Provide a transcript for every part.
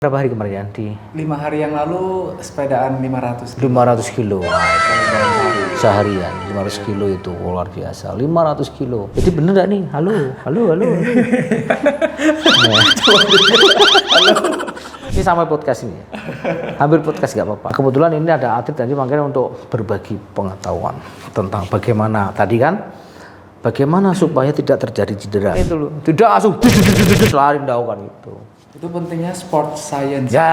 Berapa hari kemarin di 5 hari yang lalu sepedaan 500 kilo. Wah, itu seharian 500 kilo itu luar biasa. 500 kilo. Jadi bener gak nih? Halo. Ini sampai podcast ini. Hampir podcast gak apa-apa. Kebetulan ini ada atlet tadi makanya untuk berbagi pengetahuan tentang bagaimana tadi kan bagaimana supaya tidak terjadi cedera. Itu loh. Tidak langsung lari daukan itu. Itu pentingnya sport science. Ya,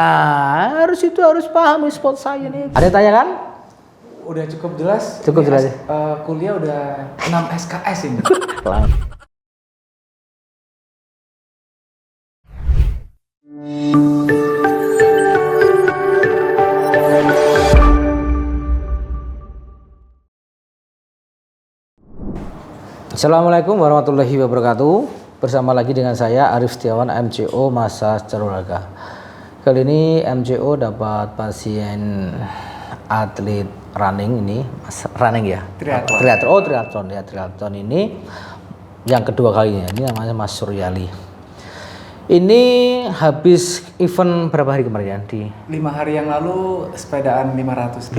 harus paham sport science itu. Ada yang tanya kan? Udah cukup jelas. Cukup jelas. Kuliah udah 6 SKS ini. Assalamualaikum warahmatullahi wabarakatuh. Bersama lagi dengan saya Arif Setiawan, MCO Massage Olahraga. Kali ini MCO dapat pasien atlet running ini, running ya? Triathlon ini yang kedua kalinya. Ini namanya Mas Suryali. Ini habis event berapa hari kemarin ya? Di 5 hari yang lalu sepedaan 500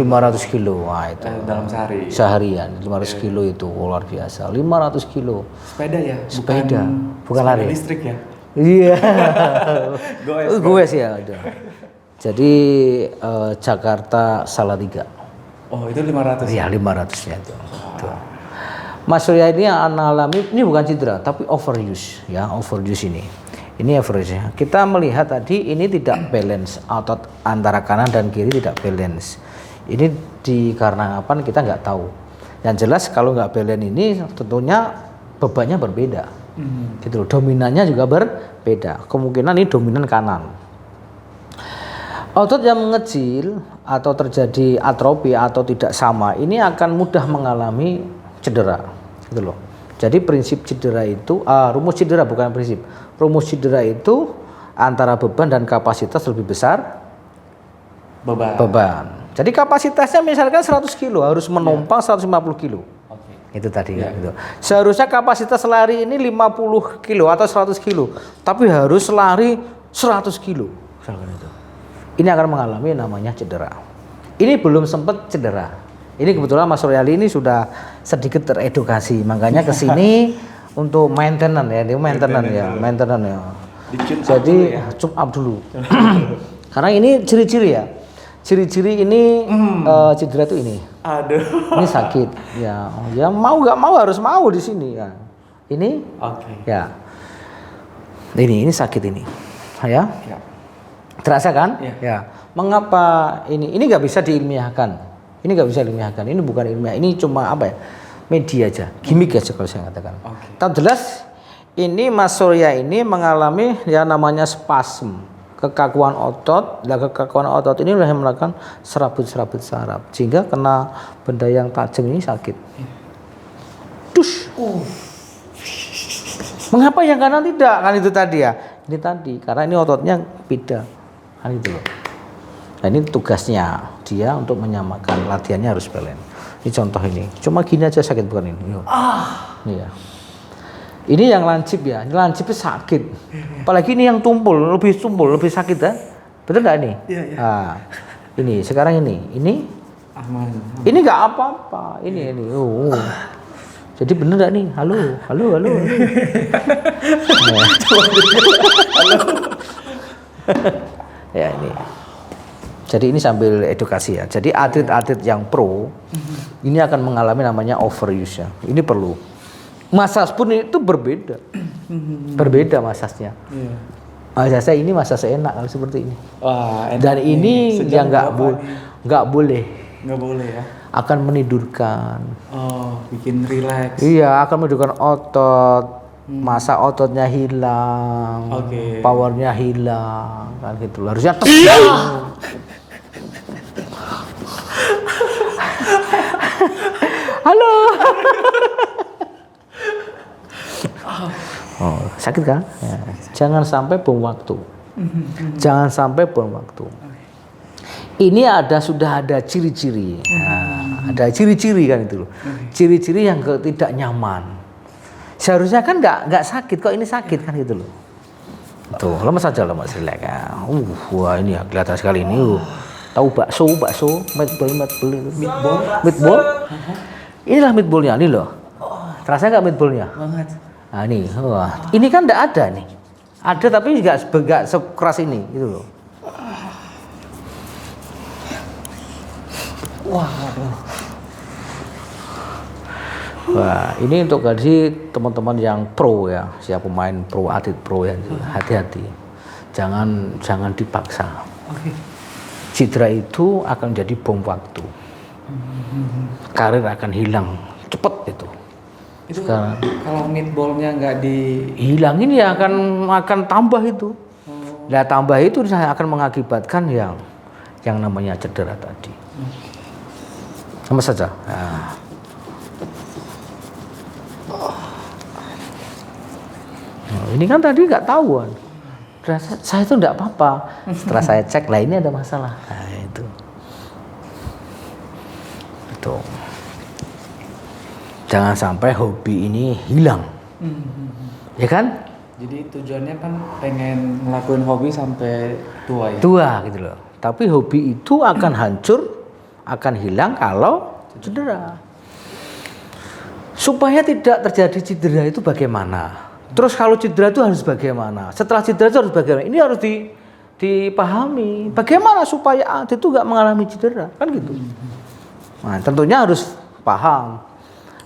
kilo. Wah, itu dalam sehari. Seharian 500 kilo itu luar biasa. 500 kilo. Sepeda ya? Bukan lari. Listrik ya? Iya. Goes ya udah. Jadi Jakarta Salatiga. Oh, itu 500. Iya, 500-nya itu. Mas Surya ini alami ini bukan cedera tapi overuse ya, overuse ini. Ini average-nya. Kita melihat tadi ini tidak balance, otot antara kanan dan kiri tidak balance. Ini dikarenakan kita nggak tahu. Yang jelas kalau nggak balance ini tentunya bebannya berbeda. Gitu loh. Dominannya juga berbeda. Kemungkinan ini dominan kanan. Otot yang mengecil atau terjadi atrofi atau tidak sama ini akan mudah mengalami cedera. Gitu loh. Jadi prinsip cedera itu, rumus cedera bukan prinsip. Rumus cedera itu antara beban dan kapasitas lebih besar beban. Jadi kapasitasnya misalkan 100 kilo harus menumpang 150 kilo. Itu tadi ya. Gitu. Seharusnya kapasitas lari ini 50 kilo atau 100 kilo, tapi harus lari 100 kilo. Misalkan itu. Ini akan mengalami namanya cedera. Ini belum sempat cedera. Ini kebetulan Mas Suryali ini sudah sedikit teredukasi, makanya ke sini untuk maintenance ya, maintenance ya. Jadi tune up dulu. Karena ini ciri-ciri ya. Ciri-ciri ini cedera itu ini. Aduh. Ini sakit. Ya mau nggak mau harus mau di sini ya. Ini. Ya. Ini sakit ini. Ya. Terasa kan? Ya. Mengapa ini? Ini nggak bisa diilmiahkan. Ini nggak bisa ilmiahkan, ini bukan ilmiah, ini cuma apa ya, media aja, gimmick aja kalau saya katakan. Tapi jelas ini Mas Surya ini mengalami yang namanya spasm, kekakuan otot. Dan kekakuan otot ini yang melakukan serabut-serabut saraf, sehingga kena benda yang tajam ini sakit. Mengapa yang kanan tidak? Kan itu tadi ya. Ini tadi karena ini ototnya beda, kan itu loh. Nah ini tugasnya dia untuk menyamakan, latihannya harus balance. Ini contoh ini, cuma gini aja sakit bukan ini. Iya. Ini yang lancip ya, ini lancipnya sakit. Apalagi ini yang tumpul, lebih sakit kan? Betul nggak ini? Iya. Nah, ini sekarang ini aman. Ini nggak apa-apa, ini. Jadi bener nggak nih? Halo. Ya ini. Jadi ini sambil edukasi ya. Jadi atlet-atlet yang pro ini akan mengalami namanya overuse ya. Ini perlu. Massage pun itu berbeda. Berbeda massage-nya. Massage ini massage enak kalau seperti ini. Wah, enak. Dan ini yang nggak boleh. Nggak boleh ya. Akan menidurkan. Oh, bikin relax. Iya, akan menidurkan otot. Masa ototnya hilang, powernya hilang, kan gitu. Harusnya halo. Sakit kan? Ya. Jangan sampai buang waktu. Ini sudah ada ciri-ciri. Nah, ada ciri-ciri kan itu loh. Ciri-ciri yang tidak nyaman. Seharusnya kan nggak sakit, kok ini sakit kan gitu loh. Tuh, lemes aja, lemes, relax. Wah ini ya kelihatan sekali ini. Tahu bakso, meatball. Inilah meatballnya, ini loh. Terasa nggak meatballnya? Banget. Nah ini, wah. Ini kan nggak ada nih. Ada tapi nggak sekeras ini, gitu loh. Wah, ini untuk gaji teman-teman yang pro ya, siapa pemain pro, atlet pro ya, hati-hati, jangan dipaksa. Oke. Cedera itu akan jadi bom waktu, karir akan hilang cepet itu. Itu Sekarang kalau meatballnya nggak hilangin ya akan tambah itu. Nah tambah itu akan mengakibatkan yang namanya cedera tadi. Sama saja. Nah. Ini kan tadi nggak tahuan. Saya itu nggak apa-apa. Setelah saya cek, lah ini ada masalah. Nah itu. Jangan sampai hobi ini hilang. Ya kan? Jadi tujuannya kan pengen ngelakuin hobi sampai tua ya? Tua gitu loh. Tapi hobi itu akan hancur, akan hilang kalau cedera. Supaya tidak terjadi cedera itu bagaimana? Terus kalau cedera itu harus bagaimana? Setelah cedera itu harus bagaimana? Ini harus dipahami. Bagaimana supaya atlet itu nggak mengalami cedera? Kan gitu. Nah, tentunya harus paham.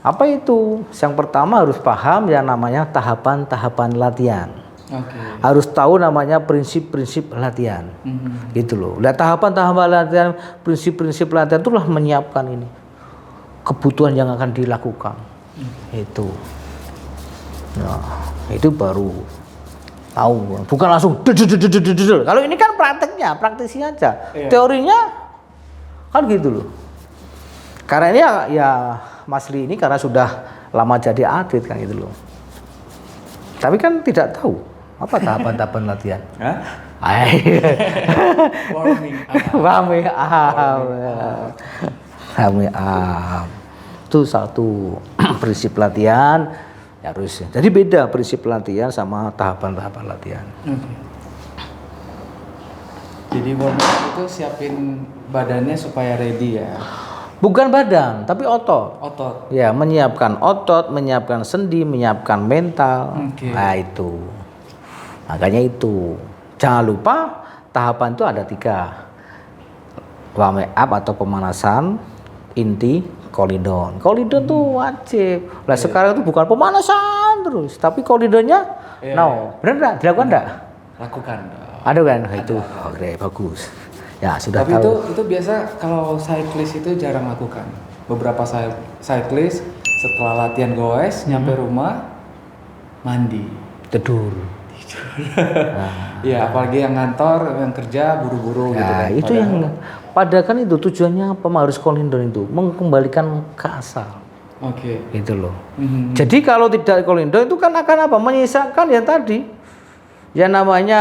Apa itu? Yang pertama harus paham yang namanya tahapan-tahapan latihan. Okay. Harus tahu namanya prinsip-prinsip latihan. Gitu loh. Lihat tahapan-tahapan latihan, prinsip-prinsip latihan itulah menyiapkan ini. Kebutuhan yang akan dilakukan. Itu. Nah, itu baru tahu. Bukan langsung kalau ini kan prakteknya, praktisi aja. Iya. Teorinya kan gitu loh. Karena ini ya Mas Li ini karena sudah lama jadi atlet kan gitu loh. Tapi kan tidak tahu apa tahapan-tahapan latihan. Hah? Warming up. Itu satu prinsip latihan harus. Jadi beda prinsip latihan sama tahapan-tahapan latihan. Jadi warm up itu siapin badannya supaya ready ya. Bukan badan, tapi otot. Otot. Ya, menyiapkan otot, menyiapkan sendi, menyiapkan mental. Okay. Nah itu. Makanya itu. Jangan lupa tahapan itu ada 3. Warm up atau pemanasan, inti, kolidon. Kolidon tuh wajib. Nah sekarang itu bukan pemanasan terus, tapi kolidonnya benar nggak? Dilakukan nggak? Lakukan. Ada kan? Itu oke, bagus. Ya sudah tapi tahu. itu biasa kalau cyclist itu jarang lakukan. Beberapa cyclist setelah latihan goes nyampe rumah mandi. Tidur. Iya, apalagi yang ngantor, yang kerja buru-buru gitu kan. Itu yang padahal kan itu tujuannya apa harus kolidon itu mengembalikan ke asal. Oke. Gitu loh. Jadi kalau tidak kolidon itu kan akan apa? Menyisakan yang tadi. Ya namanya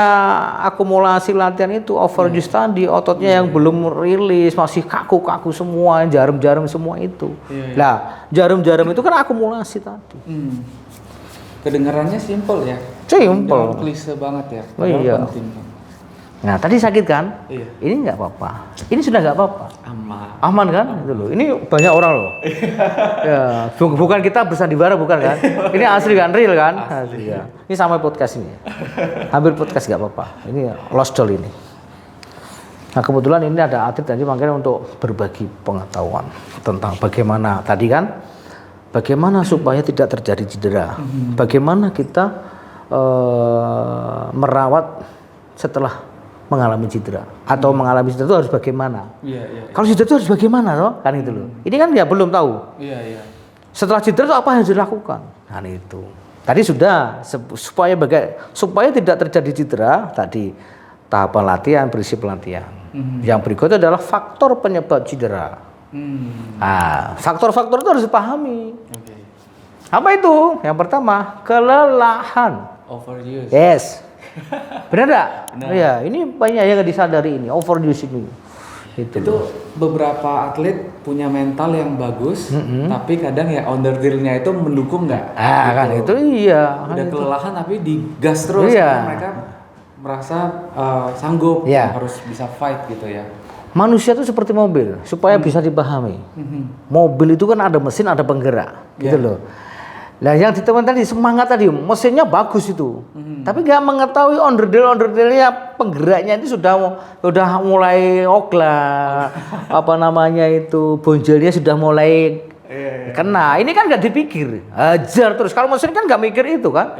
akumulasi latihan itu overuse tadi, ototnya yang belum rilis, masih kaku-kaku semua, jarum-jarum semua itu. Nah, jarum-jarum itu kan akumulasi tadi. Kedengarannya simple ya. Simple. Klise banget ya. Oh, iya. Penting. Nah, tadi sakit kan? Iya. Ini nggak apa-apa. Ini sudah nggak apa-apa. Aman Kan? Itu loh. Ini banyak orang loh. Ya, bukan kita bersandiwara bukan kan? Ini asli kan, real kan? Asli ya. Ini sama podcast ini. Hampir podcast nggak apa-apa. Ini lost doll ini. Nah kebetulan ini ada atlet tadi makanya untuk berbagi pengetahuan tentang bagaimana tadi kan, bagaimana supaya tidak terjadi cedera, bagaimana kita merawat setelah mengalami cedera atau mengalami cedera itu harus bagaimana? Iya. Kalau cedera itu harus bagaimana toh? Kan itu loh. Ini kan ya belum tahu. Iya. Setelah cedera itu apa yang harus dilakukan? Nah itu. Tadi sudah supaya tidak terjadi cedera tadi tahapan latihan, prinsip latihan. Yang berikutnya adalah faktor penyebab cedera. Nah, faktor-faktor itu harus dipahami. Oke. Apa itu? Yang pertama, kelelahan. Overuse. Yes. Benar enggak? Iya, ini banyak yang nggak disadari ini, overuse ini. Itu beberapa atlet punya mental yang bagus, tapi kadang ya underdeal-nya itu mendukung nggak? Kan itu iya. Udah kelelahan tapi digas terus Iya. karena mereka merasa sanggup Ya. harus bisa fight gitu ya. Manusia itu seperti mobil, supaya bisa dipahami. Mobil itu kan ada mesin, ada penggerak, gitu loh. Nah, yang ditemukan tadi semangat tadi, mesinnya bagus itu, tapi nggak mengetahui onderdil-onderdilnya penggeraknya itu sudah mulai oglah, apa namanya itu bonjelnya sudah mulai kena. Ini kan nggak dipikir, ajar terus. Kalau mesin kan nggak mikir itu kan,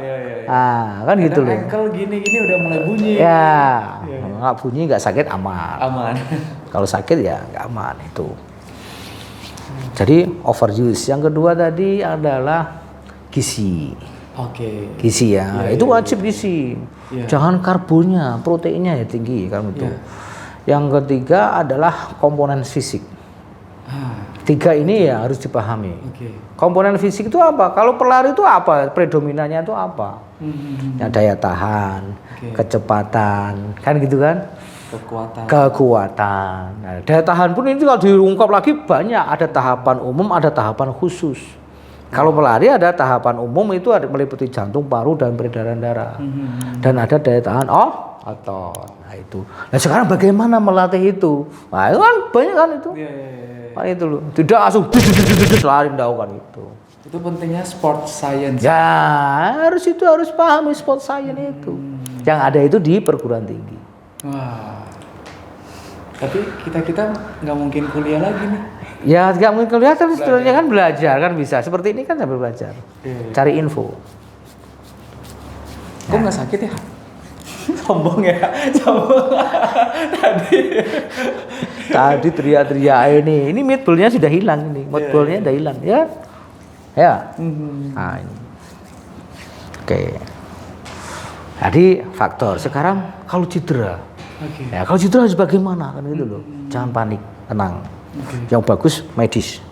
kan gitu loh. Ankle gini-gini udah mulai bunyi. Ya, nggak bunyi nggak sakit aman. Aman. Kalau sakit ya nggak aman itu. Jadi overuse. Yang kedua tadi adalah gizi. Oke. Gizi ya, itu wajib gizi. Jangan karbonnya, proteinnya ya tinggi kan itu. Yang ketiga adalah komponen fisik. Tiga ini ya harus dipahami. Komponen fisik itu apa? Kalau pelari itu apa? Predominannya itu apa? Ya, daya tahan, kecepatan, kan gitu kan? Kekuatan. Nah, daya tahan pun ini kalau diungkap lagi banyak. Ada tahapan umum, ada tahapan khusus. Kalau pelari ada tahapan umum itu ada meliputi jantung, paru, dan peredaran darah. Dan ada daya tahan otot. Nah itu. Nah sekarang bagaimana melatih itu? Nah itu kan banyak kan itu. Kan itu loh. Tidak langsung lari kan itu. Itu pentingnya sport science. Ya harus pahami sport science itu. Yang ada itu di perguruan tinggi. Wah. Tapi kita nggak mungkin kuliah lagi nih. Ya nggak mungkin kuliah kan sebenarnya kan belajar kan bisa. Seperti ini kan sambil belajar. Cari info. Kok nggak sakit ya? Sombong ya. Sombong. Tadi teriak-teriak ini meatballnya sudah hilang ini. Meatballnya sudah hilang ya. Ya. Nah, ini. Oke. Jadi faktor. Sekarang kalau cedera. Ya, kalau cedera harus bagaimana kan gitu loh. Jangan panik, tenang. Yang bagus medis.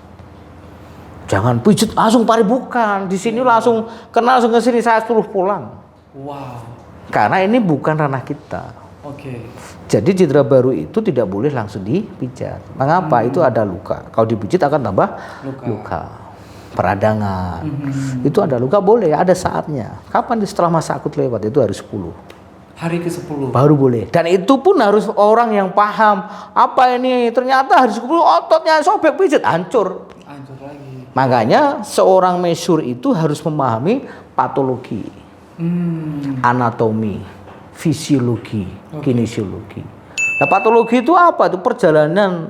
Jangan pijit langsung pari bukan. Di sini langsung kena langsung ke sini saya suruh pulang. Wow. Karena ini bukan ranah kita. Jadi cedera baru itu tidak boleh langsung dipijat. Mengapa? Itu ada luka. Kalau dipijit akan tambah luka. Peradangan. Itu ada luka boleh, ada saatnya. Kapan setelah masa akut lewat itu harus 10. Hari ke-10 baru boleh. Dan itu pun harus orang yang paham. Apa ini? Ternyata hari 10 ototnya sobek pijat hancur. Hancur lagi. Makanya seorang mesur itu harus memahami patologi, anatomi, fisiologi, kinesiologi. Nah, patologi itu apa? Itu perjalanan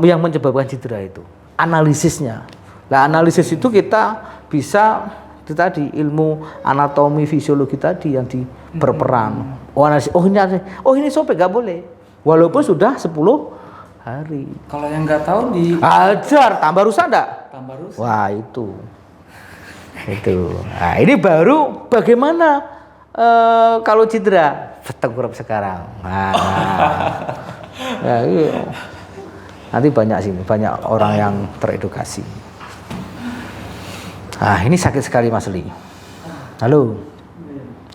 yang menyebabkan cedera itu. Analisisnya. Nah, analisis itu kita bisa itu tadi ilmu anatomi fisiologi tadi yang berperan. Ini sobek nggak boleh. Walaupun sudah 10 hari. Kalau yang nggak tahu ajar tambah rusak enggak? Tambah rusak. Wah, itu. Nah, ini baru bagaimana kalau cedera tengkurap sekarang. Nah, iya. Nanti banyak orang yang teredukasi. Ini sakit sekali Mas Li. Halo.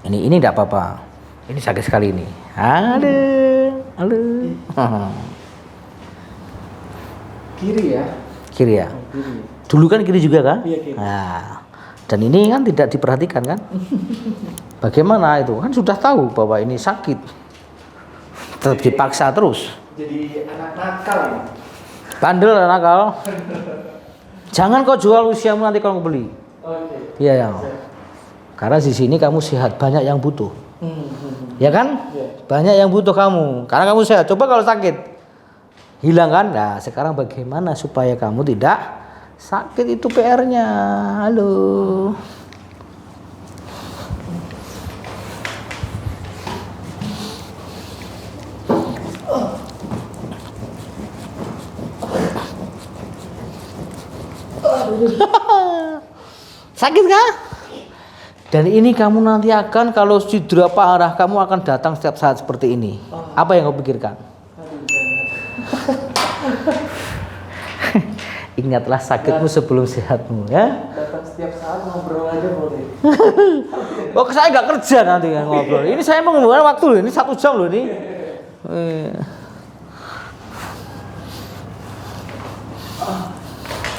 Ini enggak apa-apa. Ini sakit sekali ini. Halo. Kiri ya? Kiri ya? Kiri. Dulu kan kiri juga kan? Iya, kiri. Nah, dan ini kan tidak diperhatikan kan? Bagaimana itu? Kan sudah tahu bahwa ini sakit. Tetap dipaksa terus. Jadi anak nakal ya? Bandel nakal. Jangan kau jual usiamu nanti kalau beli. Iya ya. Karena di sini kamu sehat, banyak yang butuh. Ya kan? Banyak yang butuh kamu. Karena kamu sehat. Coba kalau sakit, hilang kan? Nah, sekarang bagaimana supaya kamu tidak sakit, itu PR-nya. Halo. Sakit kah? Dan ini kamu nanti akan, kalau cedera parah, kamu akan datang setiap saat seperti ini. Apa yang kau pikirkan? Ingatlah sakitmu sebelum sehatmu ya. Datang setiap saat ngobrol aja boleh. Oh, saya nggak kerja nanti kan ngobrol. Ini saya mau ngobrol waktu loh. Ini 1 jam loh ini.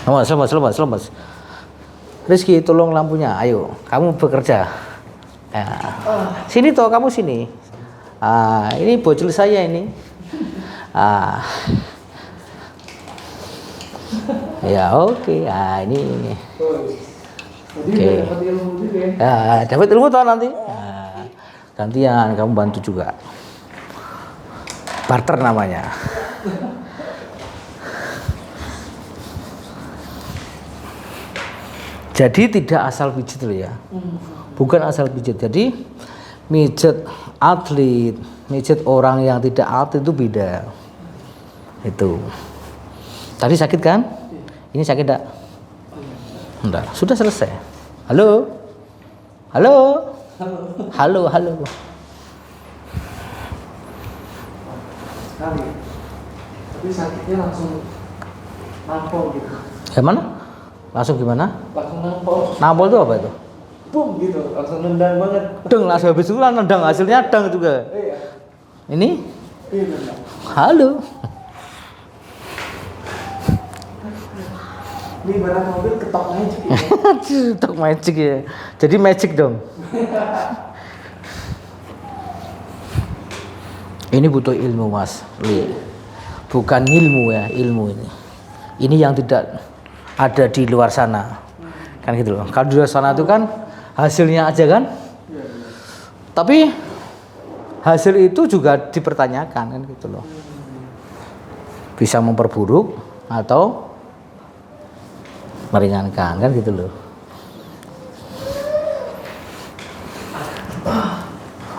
Lemas. Rizky, tolong lampunya. Ayo, kamu bekerja. Ya. Sini toh, kamu sini. Ini bocil saya ini. Ya oke. Ini. Oke. Dapat ilmu toh nanti. Gantian kamu bantu juga. Barter namanya. Jadi tidak asal pijit loh ya. Bukan asal pijit. Jadi mijet atlet, mijet orang yang tidak atlet itu beda. Itu. Tadi sakit kan? Ini sakit enggak? Enggak. Sudah selesai. Halo? Halo? Halo, halo. Sekali. Tapi sakitnya langsung nampol gitu. Gimana? Langsung gimana? Langsung nampol. Nampol itu apa itu? Boom gitu, langsung nendang banget. Deng, langsung habis itu lah nendang, hasilnya deng juga. Iya. Ini? Iya nendang. Halo. Ini barang mobil ketok magic ya. Ketok magic ya. Jadi magic dong. Ini butuh ilmu Mas Li. Bukan ilmu ya, ilmu ini. Ini yang tidak ada di luar sana. Kan gitu loh. Kalau di luar sana itu kan hasilnya aja kan? Tapi hasil itu juga dipertanyakan kan gitu loh. Bisa memperburuk atau meringankan kan gitu loh.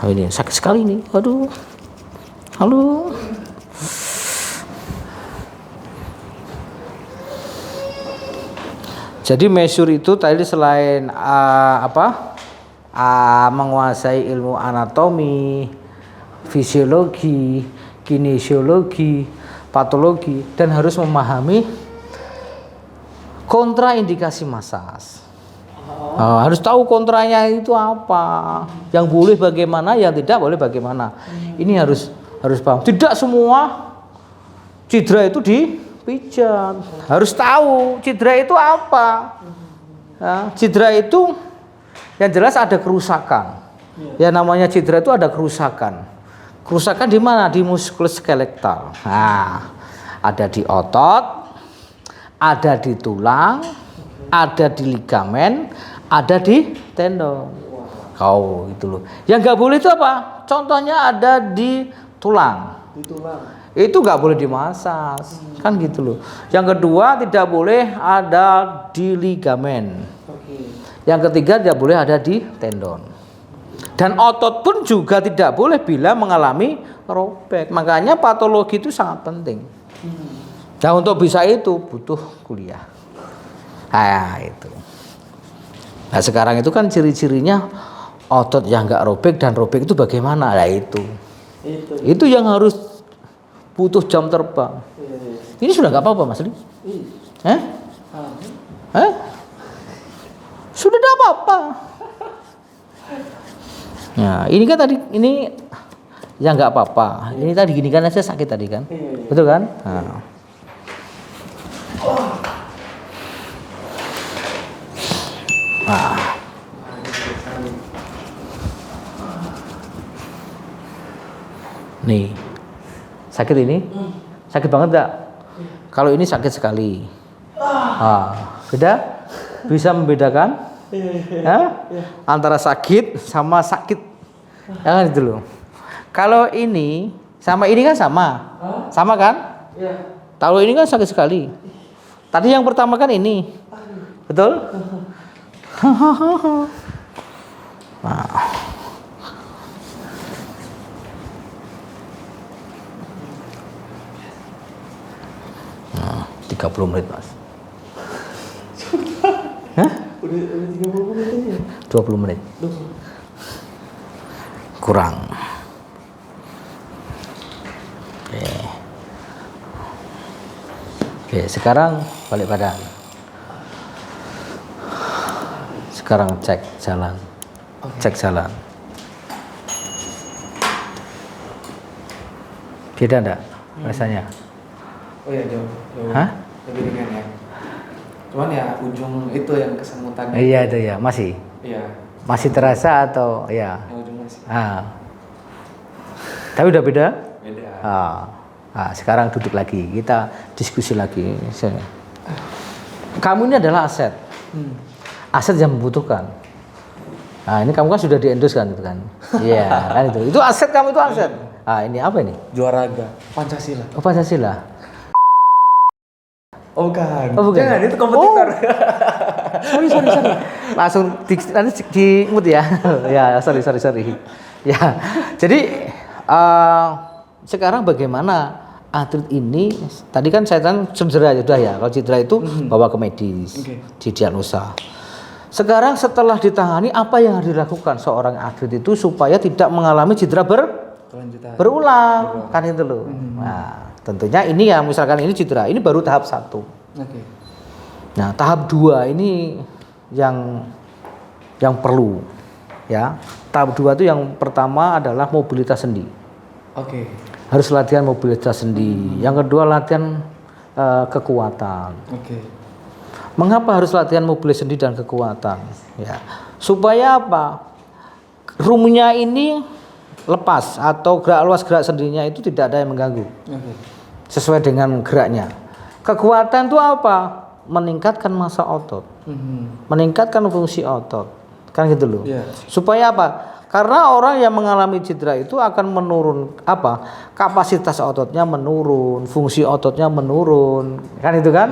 Ini sakit sekali nih. Waduh. Halo. Jadi measure itu tadi selain menguasai ilmu anatomi, fisiologi, kinesiologi, patologi, dan harus memahami kontraindikasi massage. Harus tahu kontranya itu apa, yang boleh bagaimana, yang tidak boleh bagaimana. Ini harus paham. Tidak semua cedera itu dipijat. Harus tahu cedera itu apa. Cedera itu yang jelas ada kerusakan. Ya namanya cedera itu ada kerusakan. Kerusakan di mana? Di muskuloskeletal. Ada di otot, ada di tulang, ada di ligamen, ada di tendon. Gitu loh. Yang nggak boleh itu apa? Contohnya ada di tulang. Di tulang. Itu nggak boleh dimasas, kan gitu loh. Yang kedua tidak boleh ada di ligamen. Yang ketiga tidak boleh ada di tendon. Dan otot pun juga tidak boleh bila mengalami robek. Makanya patologi itu sangat penting. Nah untuk bisa itu butuh kuliah. Itu. Nah sekarang itu kan ciri-cirinya otot yang nggak robek dan robek itu bagaimana? Nah itu yang harus butuh jam terbang. Ini sudah nggak apa-apa Mas Li? Sudah tidak apa-apa. Nah ini kan tadi ini yang nggak apa-apa. Ini tadi gini kan aja sakit tadi kan? Betul kan? Nih, sakit ini? Sakit banget enggak? Kalau ini sakit sekali. Beda? Bisa membedakan? Antara sakit sama sakit. Jangan itu loh. Kalau ini sama ini kan sama. Sama kan? Kalau ini kan sakit sekali. Tadi yang pertama kan ini. Betul? Nah. 30 menit Mas. Udah 30 menit aja. 20 menit. Kurang. Oke, sekarang balik badan. Sekarang cek jalan. Cek jalan. Beda enggak rasanya? Oh iya jauh. Lebih ringan ya. Cuman ya ujung itu yang kesemutan. Iya itu ya, masih. Iya. Masih terasa atau ya? Yang ujung sih. Tapi udah beda? Beda. Sekarang duduk lagi, kita diskusi lagi. Kamu ini adalah aset. Aset yang membutuhkan. Nah, ini kamu kan sudah di-endorse kan itu kan. Iya, kan itu. Itu aset, kamu itu aset. Ini apa ini? Juaraga Pancasila. Oh, Pancasila. Oh bukan. Jangan, itu kompetitor. Sorry. Langsung nanti di-mute ya. Ya, sorry. Ya. Jadi sekarang bagaimana atlet ini? Tadi kan saya cedera sudah ya. Kalau cedera itu bawa ke medis, didiagnosa. Sekarang setelah ditangani, apa yang harus dilakukan seorang atlet itu supaya tidak mengalami cedera berulang? Kan itu loh. Nah, tentunya ini ya, misalkan ini cedera, ini baru tahap 1. Nah, tahap 2 ini yang perlu ya. Tahap 2 itu yang pertama adalah mobilitas sendi. Harus latihan mobilitas sendi. Yang kedua latihan kekuatan. Mengapa harus latihan mobilitas sendi dan kekuatan? Ya, supaya apa? Rumahnya ini lepas atau luas gerak sendinya itu tidak ada yang mengganggu. Sesuai dengan geraknya. Kekuatan itu apa? Meningkatkan massa otot. Meningkatkan fungsi otot. Kan gitu loh. Supaya apa? Karena orang yang mengalami cedera itu akan menurun kapasitas ototnya menurun, fungsi ototnya menurun, kan itu kan?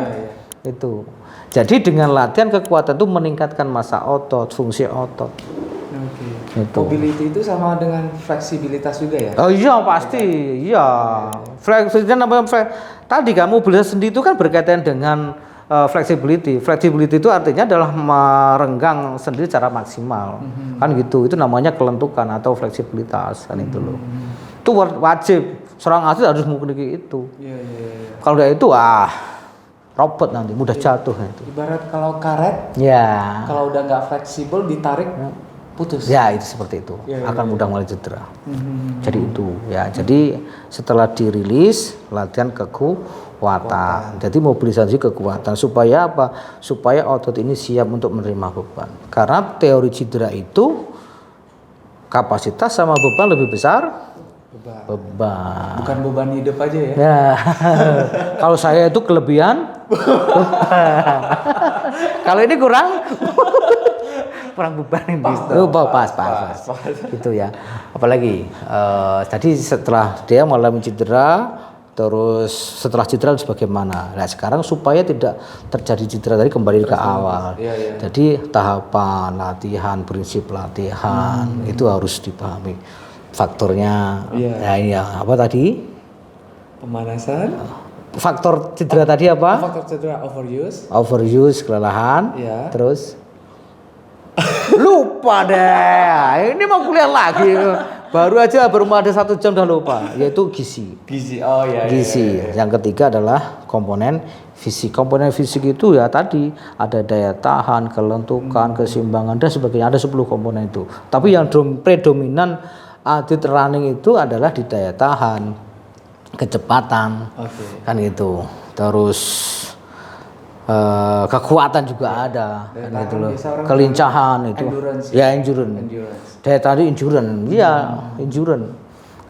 Itu. Jadi dengan latihan kekuatan itu meningkatkan massa otot, fungsi otot. Gitu. Mobility itu sama dengan fleksibilitas juga ya? Oh iya pasti, iya. Fleksibilitas tadi kan mobilitas sendi itu kan berkaitan dengan flexibility. Flexibility itu artinya adalah merenggang sendi secara maksimal. Kan gitu. Itu namanya kelentukan atau fleksibilitas kan itu loh. Itu wajib. Seorang atlet harus memiliki itu. Kalau tidak itu robot nanti mudah jatuh itu. Ibarat kalau karet. Kalau udah nggak fleksibel ditarik putus. Ya, itu seperti itu. Akan mudah mulai cedera. Jadi itu ya. Jadi setelah dirilis latihan kekuatan. Jadi mobilisasi kekuatan supaya apa? Supaya otot ini siap untuk menerima beban. Karena teori cedera itu kapasitas sama beban lebih besar. Beban. Bukan beban hidup aja ya. Kalau saya itu kelebihan. Kalau ini kurang beban ini. Pas. Gitu ya. Apalagi tadi setelah dia mengalami cedera, terus setelah cedera harus bagaimana? Nah, sekarang supaya tidak terjadi cedera tadi kembali ke awal. Jadi tahapan latihan, prinsip latihan itu harus dipahami. Faktornya apa tadi? Pemanasan. Faktor cedera tadi apa? Faktor cedera Overuse, kelelahan. Terus lupa deh. Ini mau kuliah lagi. Baru ada 1 jam udah lupa. Yaitu gizi. Gizi. Yang ketiga adalah komponen fisik. Komponen fisik itu ya tadi ada daya tahan, kelentukan, keseimbangan dan sebagainya. Ada 10 komponen itu. Tapi yang predominan atlet running itu adalah di daya tahan, kecepatan, kan itu. Terus kekuatan juga ada, kan itu loh. Kelincahan itu, endurance. Daya tahan itu endurance.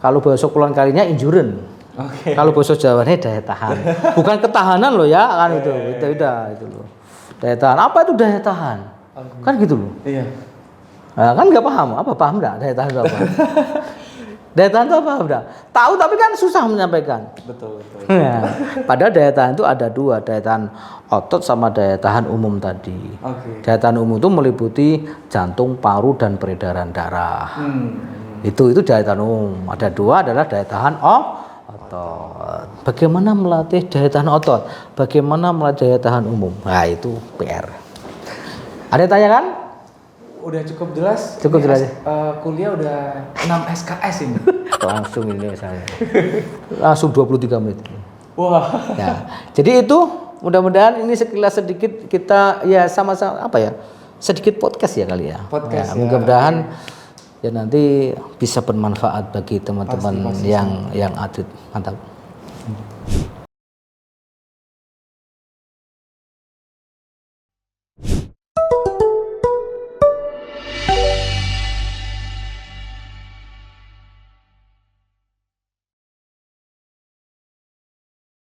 Kalau bahasa kulon kalinya endurance. Kalau bahasa Jawanya daya tahan. Bukan ketahanan loh ya, kan itu. Itu loh. Daya tahan. Apa itu daya tahan? Kan gitu loh. Nah, kan nggak paham, paham nggak daya tahan itu apa? Daya tahan itu apa? Tahu tapi kan susah menyampaikan. Betul. Ya, padahal daya tahan itu ada 2, daya tahan otot sama daya tahan umum tadi. Daya tahan umum itu meliputi jantung, paru dan peredaran darah. Itu daya tahan umum. Ada 2 adalah daya tahan otot. Bagaimana melatih daya tahan otot? Bagaimana melatih daya tahan umum? Nah, itu PR. Ada yang tanya kan? Udah cukup jelas. Kuliah udah 6 SKS ini. Langsung ini saya. Langsung 23 menit. Wah. Ya. Jadi itu mudah-mudahan ini sekilas sedikit kita ya sama-sama sedikit podcast ya kali ya. Podcast. Mudah-mudahan ya nanti bisa bermanfaat bagi teman-teman yang atlet. Mantap.